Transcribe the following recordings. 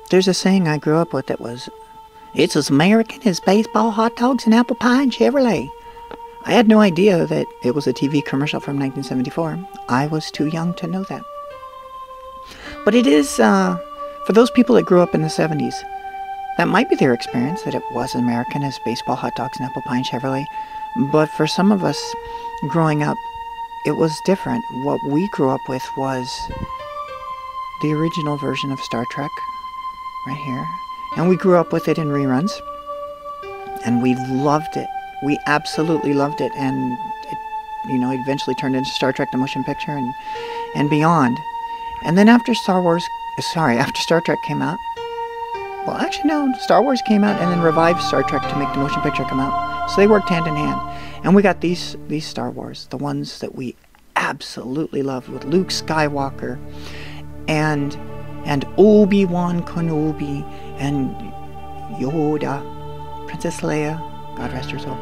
There's a saying I grew up with that was, "It's as American as baseball, hot dogs, and apple pie and Chevrolet." I had no idea that it was a TV commercial from 1974. I was too young to know that. But it is, for those people that grew up in the 70s, that might be their experience, that it was American as baseball, hot dogs, and apple pie and Chevrolet. But for some of us growing up, it was different. What we grew up with was the original version of Star Trek, right here. And we grew up with it in reruns. And we loved it. We absolutely loved it. And it, it eventually turned into Star Trek the Motion Picture and beyond. And then after Star Trek came out, well, actually, no, Star Wars came out and then revived Star Trek to make the motion picture come out. So they worked hand in hand. And we got these Star Wars, the ones that we absolutely loved, with Luke Skywalker and Obi-Wan Kenobi and Yoda, Princess Leia, God rest her soul,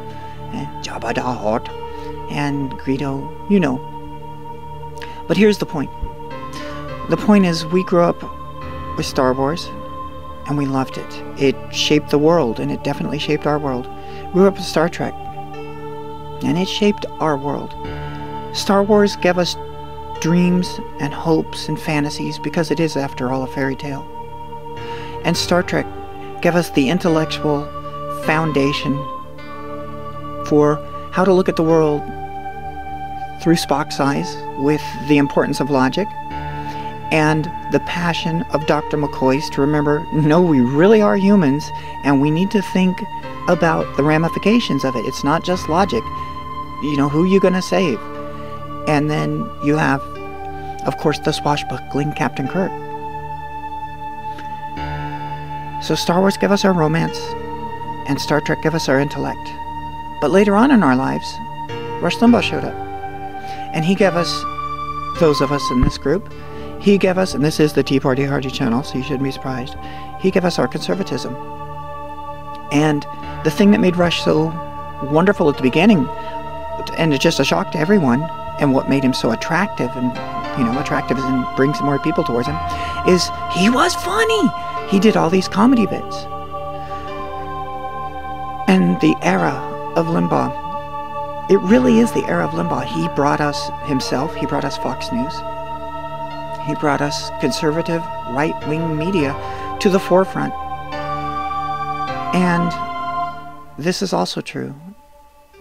and Jabba the Hutt, and Greedo, But here's the point. The point is, we grew up with Star Wars, and we loved it. It shaped the world, and it definitely shaped our world. We grew up with Star Trek, and it shaped our world. Star Wars gave us dreams and hopes and fantasies, because it is, after all, a fairy tale. And Star Trek gave us the intellectual foundation for how to look at the world through Spock's eyes, with the importance of logic, and the passion of Dr. McCoy's to remember, no, we really are humans, and we need to think about the ramifications of it. It's not just logic. Who are you going to save? And then you have, of course, the swashbuckling Captain Kirk. So Star Wars gave us our romance, and Star Trek gave us our intellect. But later on in our lives, Rush Limbaugh showed up. And he gave us, those of us in this group, he gave us, and this is the Tea Party Hardy channel, so you shouldn't be surprised, he gave us our conservatism. And the thing that made Rush so wonderful at the beginning, and it's just a shock to everyone, and what made him so attractive, and attractive and brings more people towards him, is he was funny. He did all these comedy bits. And the era of Limbaugh, it really is the era of Limbaugh. He brought us himself, he brought us Fox News. He brought us conservative, right-wing media to the forefront. And this is also true.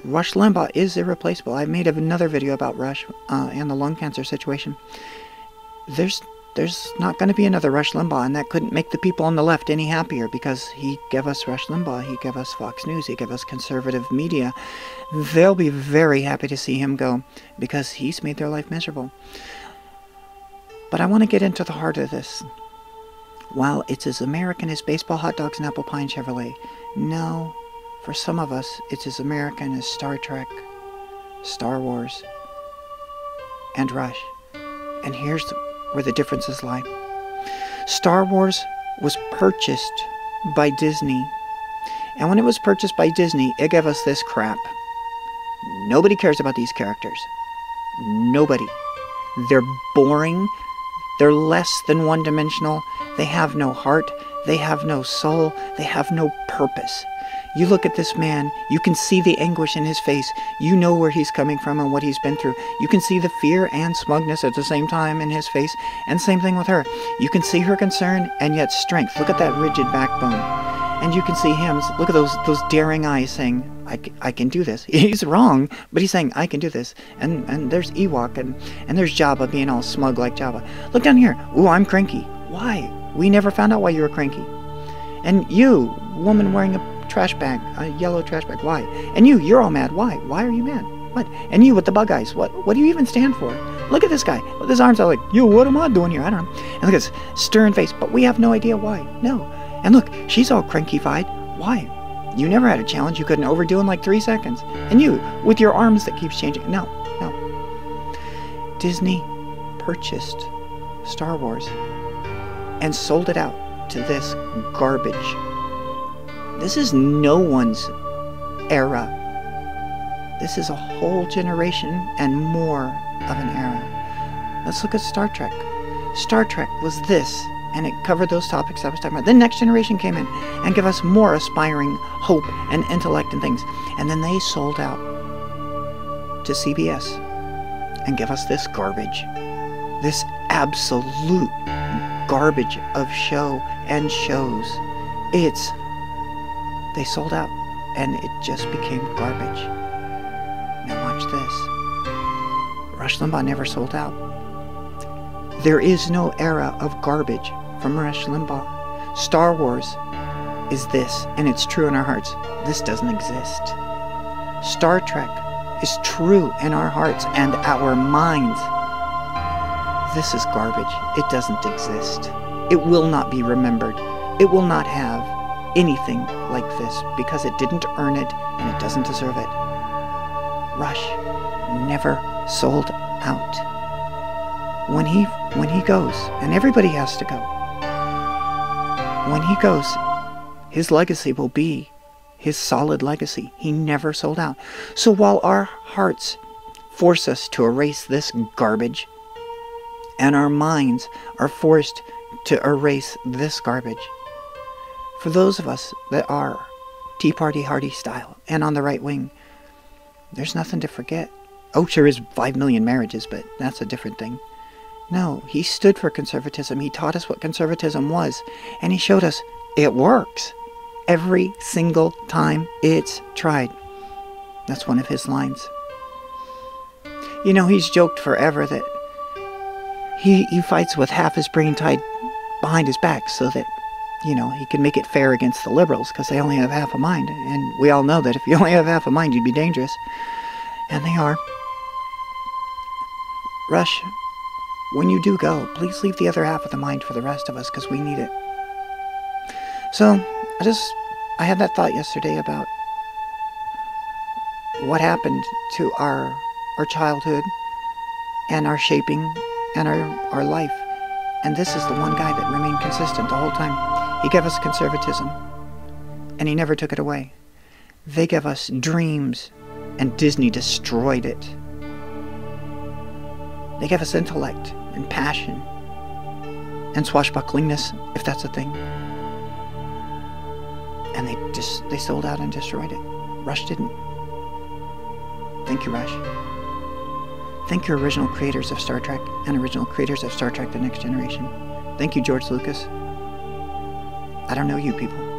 Rush Limbaugh is irreplaceable. I made another video about Rush and the lung cancer situation. There's not going to be another Rush Limbaugh, and that couldn't make the people on the left any happier, because he gave us Rush Limbaugh, he gave us Fox News, he gave us conservative media. They'll be very happy to see him go, because he's made their life miserable. But I want to get into the heart of this. While it's as American as baseball, hot dogs, and apple pie and Chevrolet, no, for some of us, it's as American as Star Trek, Star Wars, and Rush. And here's where the differences lie. Star Wars was purchased by Disney. And when it was purchased by Disney, it gave us this crap. Nobody cares about these characters. Nobody. They're boring. They're less than one-dimensional. They have no heart. They have no soul. They have no purpose. You look at this man, you can see the anguish in his face. You know where he's coming from and what he's been through. You can see the fear and smugness at the same time in his face. And same thing with her. You can see her concern and yet strength. Look at that rigid backbone. And you can see him. Look at those daring eyes saying, I can do this. He's wrong, but he's saying, I can do this. And there's Ewok and there's Jabba being all smug like Jabba. Look down here. Ooh, I'm cranky. Why? We never found out why you were cranky. And you, woman wearing a trash bag, a yellow trash bag, why? And you're all mad, why? Why are you mad? What? And you with the bug eyes, what do you even stand for? Look at this guy, with his arms out like, yo, what am I doing here? I don't know. And look at this stern face, but we have no idea why, no. And look, she's all cranky-fied, why? You never had a challenge you couldn't overdo in like 3 seconds. And you, with your arms that keeps changing, no. Disney purchased Star Wars and sold it out to this garbage. This is no one's era. This is a whole generation and more of an era. Let's look at Star Trek. Star Trek was this and it covered those topics I was talking about. Then Next Generation came in and gave us more aspiring hope and intellect and things. And then they sold out to CBS and give us this garbage. This absolute garbage of show and shows. They sold out and it just became garbage. Now watch this. Rush Limbaugh never sold out. There is no era of garbage from Rush Limbaugh. Star Wars is this, and it's true in our hearts. This doesn't exist. Star Trek is true in our hearts and our minds. This is garbage. It doesn't exist. It will not be remembered. It will not have anything like this because it didn't earn it and it doesn't deserve it. Rush never sold out. When he goes, and everybody has to go, when he goes, his legacy will be his solid legacy. He never sold out. So while our hearts force us to erase this garbage, and our minds are forced to erase this garbage, for those of us that are Tea Party Hardy style and on the right wing, there's nothing to forget. Oh, sure is 5 million marriages, but that's a different thing. No, he stood for conservatism. He taught us what conservatism was, and he showed us it works. Every single time it's tried. That's one of his lines. You know, he's joked forever that he fights with half his brain tied behind his back so that, you know, he can make it fair against the liberals because they only have half a mind. And we all know that if you only have half a mind, you'd be dangerous. And they are. Rush, when you do go, please leave the other half of the mind for the rest of us because we need it. So, I had that thought yesterday about what happened to our childhood and our shaping and our life. And this is the one guy that remained consistent the whole time. He gave us conservatism, and he never took it away. They gave us dreams, and Disney destroyed it. They gave us intellect and passion and swashbucklingness, if that's a thing. And they sold out and destroyed it. Rush didn't. Thank you, Rush. Thank you, original creators of Star Trek and original creators of Star Trek The Next Generation. Thank you, George Lucas. I don't know you people.